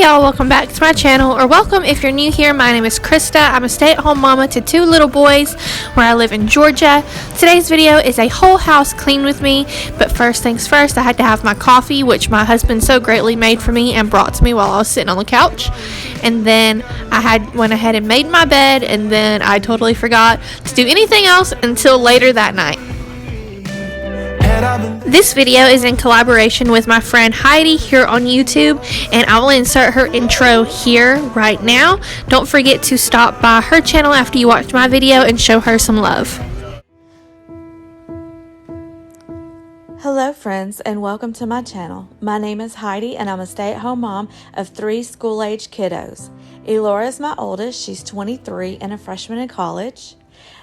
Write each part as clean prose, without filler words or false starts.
y'all, welcome back to my channel, or welcome if you're new here. My name is Krista. I'm a stay-at-home mama to 2 little boys where I live in Georgia. Today's video is a whole house clean with me, but first things first, I had to have my coffee, which my husband so greatly made for me and brought to me while I was sitting on the couch. And then went ahead and made my bed, and then I totally forgot to do anything else until later that night. This video is in collaboration with my friend Heidi here on YouTube, and I will insert her intro here right now. Don't forget to stop by her channel after you watch my video and show her some love. Hello friends, and welcome to my channel. My name is Heidi and I'm a stay-at-home mom of 3 school-age kiddos. Elora is my oldest, she's 23 and a freshman in college.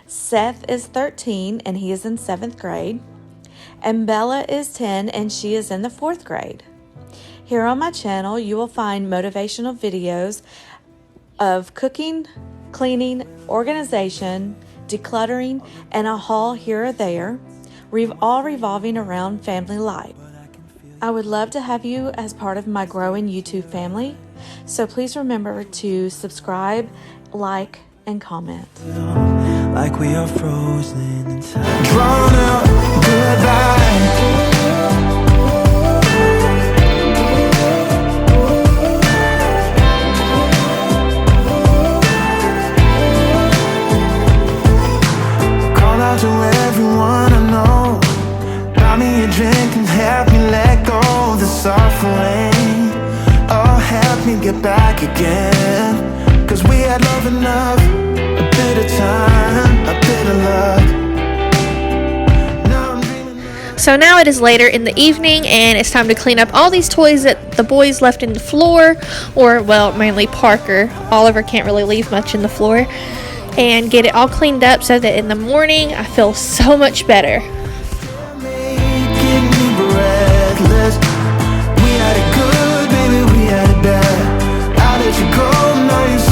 Seth is 13 and he is in 7th grade. And Bella is 10 and she is in the 4th grade. Here on my channel you will find motivational videos of cooking, cleaning, organization, decluttering, and a haul here or there, all revolving around family life. I would love to have you as part of my growing YouTube family, so please remember to subscribe, like, and comment. Like we are frozen in time. Drawn out goodbye. Call out to everyone I know. Buy me a drink and help me let go of the suffering. Oh, help me get back again. 'Cause we had love enough. A bit of time, a bit of love. So now it is later in the evening and it's time to clean up all these toys that the boys left in the floor, or well, mainly Parker. Oliver can't really leave much in the floor, and get it all cleaned up so that in the morning I feel so much better.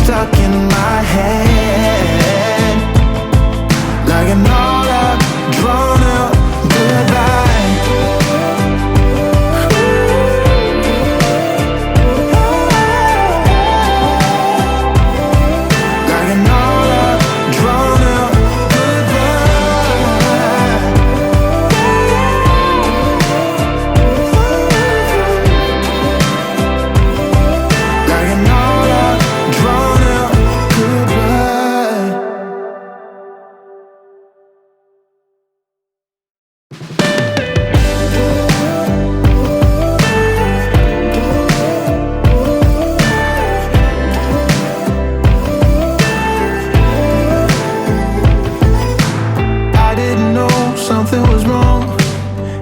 Stuck in my head, like an all out, drawn out goodbye. Like an all out, drawn out goodbye. Like an all out, drawn out. Something was wrong.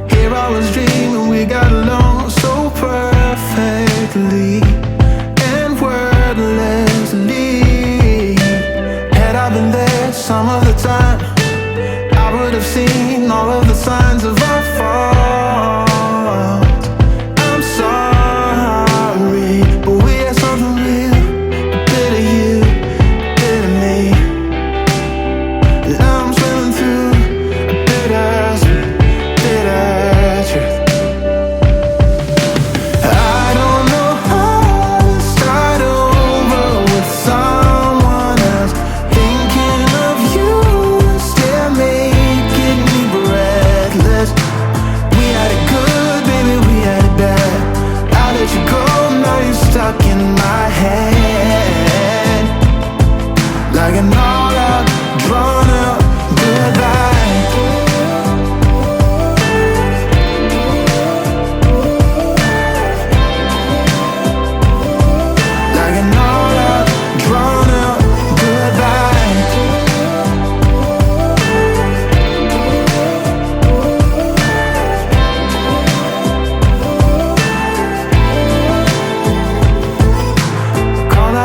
Here I was dreaming we got along so perfectly and wordlessly. Had I been there some of the time, I would have seen all of the signs of our fault. I'm sorry, but we had something real, a bit of you, a bit of me. Now I'm swimming through bitter truth. I don't know how to start over with someone else. Thinking of you still making me breathless. We had it good, baby, we had it bad. I let you go, now you're stuck in my head. Like an all out, drawn out goodbye.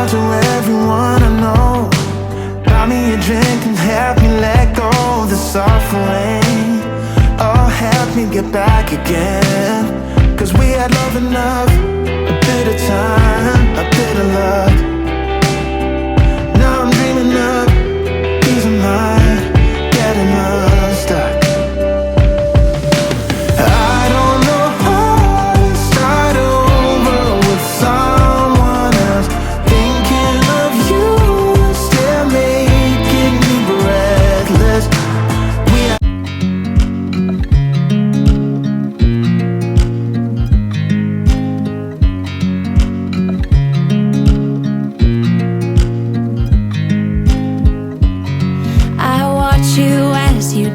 To everyone I know, buy me a drink and help me let go of the suffering. Oh, help me get back again. 'Cause we had love enough, a bit of time, a bit of love. Now I'm dreaming of peace of mind, getting unstuck. I don't know how to start over with someone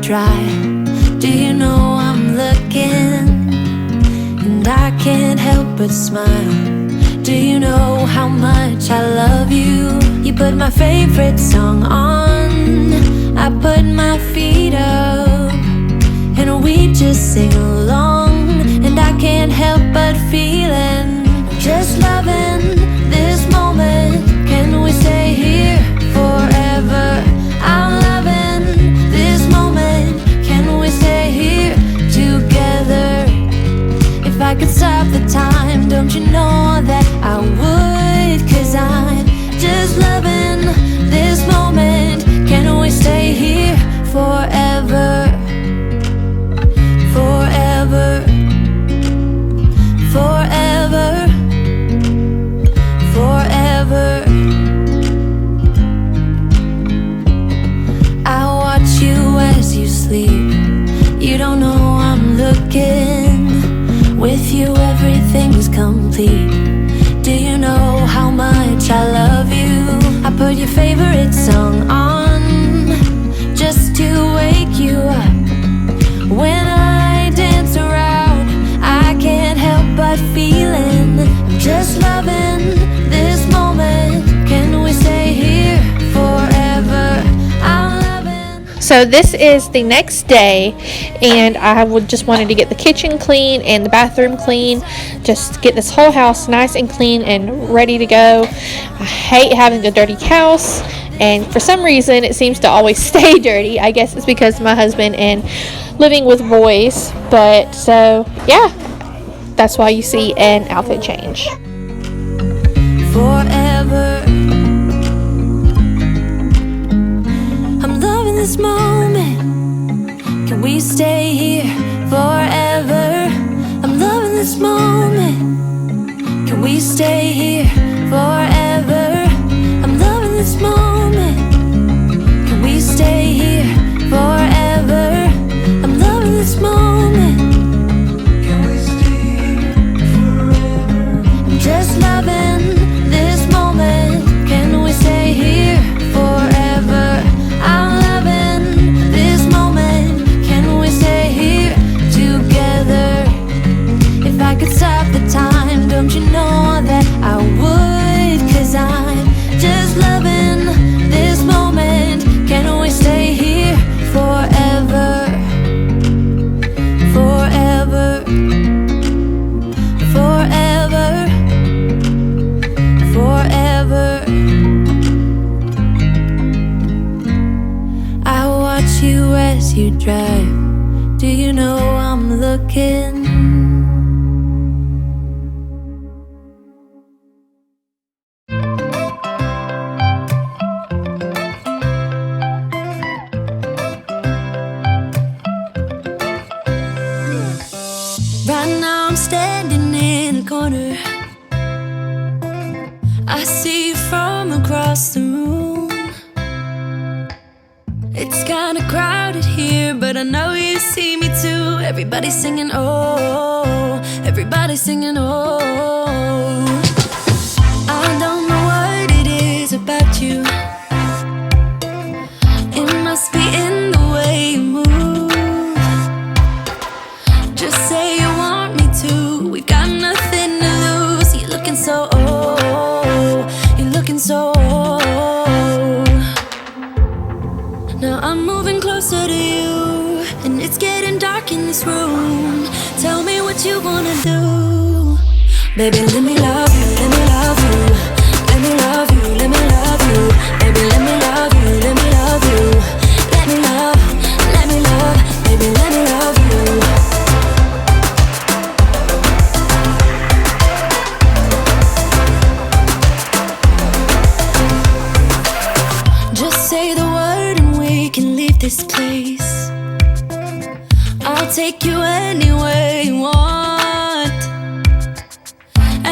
dry. Do you know I'm looking? And I can't help but smile. Do you know how much I love you? You put my favorite song on, I put my feet up, and we just sing along. And I can't help but feeling, just loving this moment. Can we stay here forever? I'm loving this moment. Can we stay here together? If I could stop the time, don't you know that I would? 'Cause I'm just loving this moment. Can we stay here forever? Forever. Forever. Forever. I watch you as you sleep. You don't know I'm looking. With you everything's complete. Do you know how much I love you? I put your favorite song on just to wake you up. When I dance around, I can't help but feeling, I'm just loving this moment. Can we stay here forever? I'm loving. So this is the next day, and I would just wanted to get the kitchen clean and the bathroom clean, just get this whole house nice and clean and ready to go. I hate having a dirty house, and for some reason it seems to always stay dirty. I guess it's because of my husband and living with boys, but so yeah, that's why you see an outfit change. Forever. I'm loving this moment. Can we stay here forever? I'm loving this moment. Can we stay here forever? I'm loving this moment. Can we stay here forever? I'm loving this moment. Can we stay here forever? I'm just loving this moment. Can we stay here forever? I'm loving this moment. Can we stay here together? If I could stop the time, don't you know that I would? 'Cause I'm just loving this moment. Can we stay here forever? Forever. Forever. Forever. I watch you as you drive. Do you know I'm looking? Right now I'm standing in a corner. I see you from across the room. It's kinda crowded here, but I know you see me too. Everybody's singing oh, everybody's singing oh. I don't know what it is about you. It must be in the way you move. Just say you want me to. We got nothing to lose. You're looking so old. You're looking so old. Now I'm moving closer to you, and it's getting dark in this room. Tell me what you wanna do. Baby, let me love you, let me love you. Let me love you, let me love you. Baby, let me love you, let me love you. Let me love, let me love. Baby, let me love you. Just say the word and we can leave this place. I'll take you anywhere you want.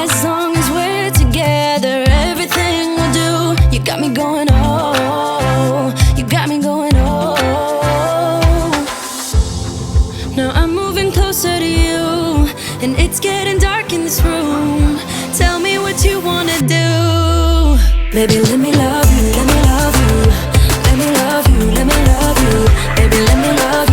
As long as we're together, everything we'll do. You got me going oh, you got me going oh. Now I'm moving closer to you, and it's getting dark in this room. Tell me what you wanna do. Baby, let me love you, let me love you. Let me love you, let me love you. Baby, let me love you.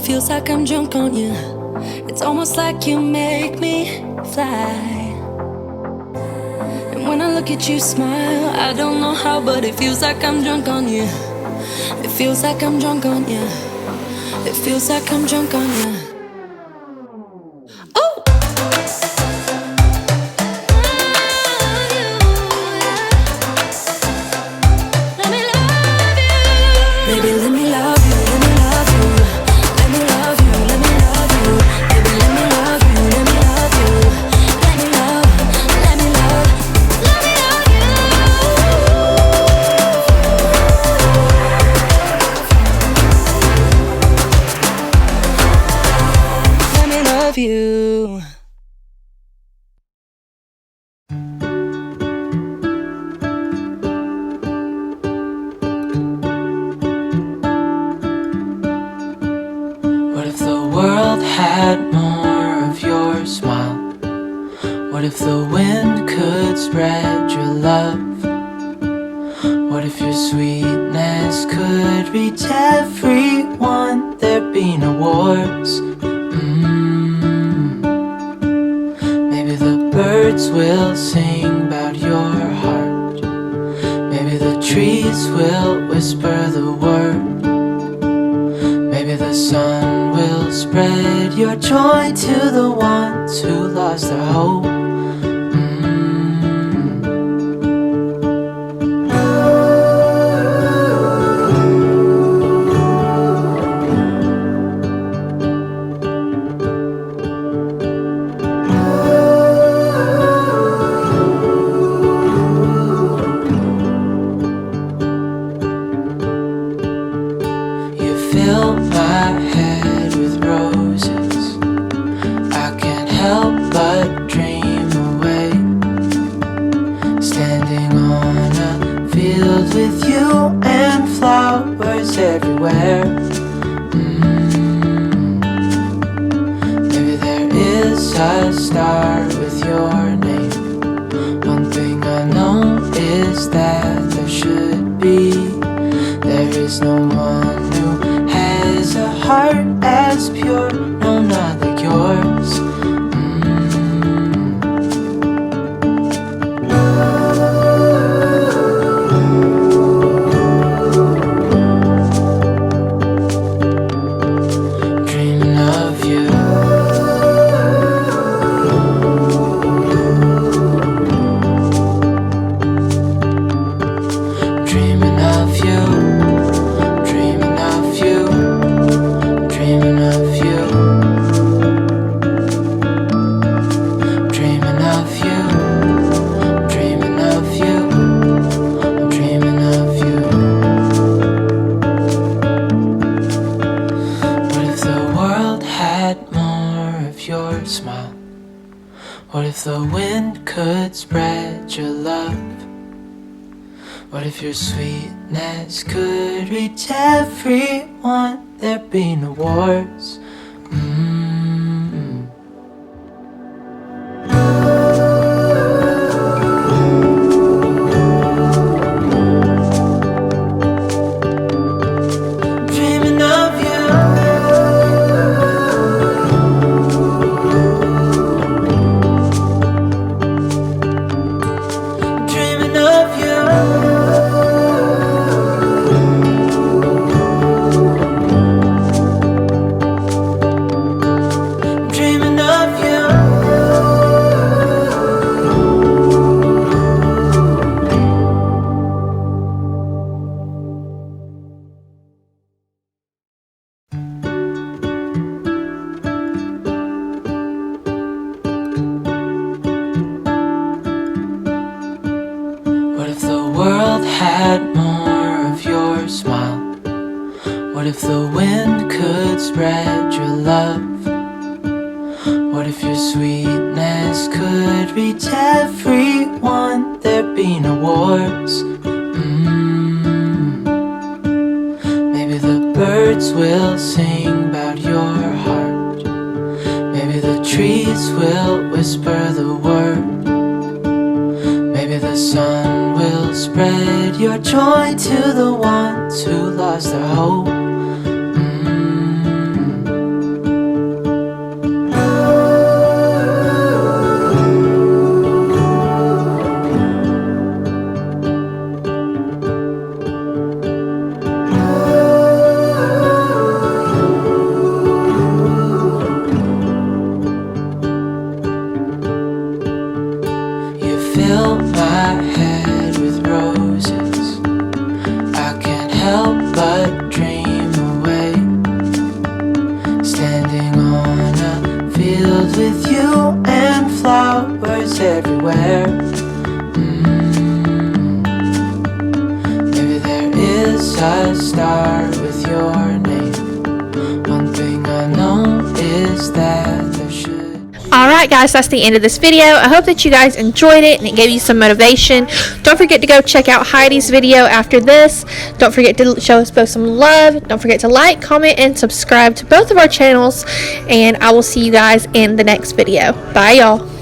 feels like I'm drunk on you. It's almost like you make me fly. And when I look at you smile, I don't know how, but it feels like I'm drunk on you. It feels like I'm drunk on you. It feels like I'm drunk on you. Oh! Let me love you. Baby, let me love you, let me love you. Let me love you, let me love you. Baby, let me love you, let me love you. Let me love, let me love, let me love you. Let me love you. What if the world had more of your smile? What if the wind could spread your love? What if your sweetness could reach everyone? There'd be no wars. Maybe the birds will sing about your heart. Maybe the trees will whisper the word. Maybe the sun will spread your joy to the ones who lost their hope. You fill my head with roses. I can't help but dream away, standing on a field with you and flowers everywhere. Maybe there is a star with your name. One thing I know is that there should be. There is no one who has a heart as pure, no, not like yours. Dreaming of you. Dreaming of you. Dreaming of you. Dreaming of you. Dreaming of you. Dreaming of you. I'm dreaming of you. What if the world had more of your smile? What if the wind could spread your love? What if your sweetness could reach everyone? There'd be no wars. Dreaming of you. Dreaming of you. Dreaming of you. What if the world had more of your smile? What if the wind could spread your love? What if your sweetness could reach everyone? There'd be no wars. Maybe the birds will sing about your heart. Maybe the trees will whisper the word. Maybe the sun will spread your joy to the ones who lost their hope. standing on a field with you and flowers everywhere. Maybe there is a star with your name. One thing I know is that there should. Alright guys, that's the end of this video. I hope that you guys enjoyed it and it gave you some motivation. Don't forget to go check out Heidi's video after this. Don't forget to show us both some love. Don't forget to like, comment, and subscribe to both of our channels. And I will see you guys in the next video. Bye y'all.